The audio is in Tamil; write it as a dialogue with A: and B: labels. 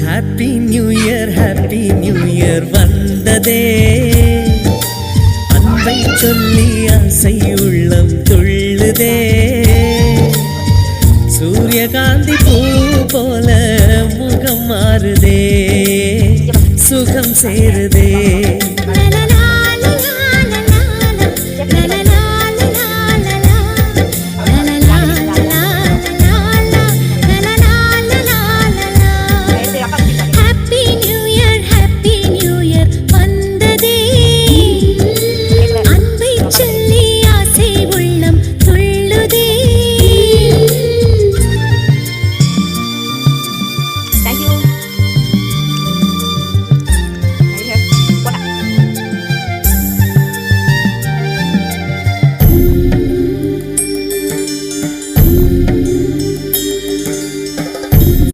A: ஹாப்பி நியூ இயர் வந்ததே, அன்பை சொல்லி ஆசை உள்ளம் துள்ளுதே. சூரியகாந்தி பூ போல முகம் மாறுதே, சுகம் சேருதே.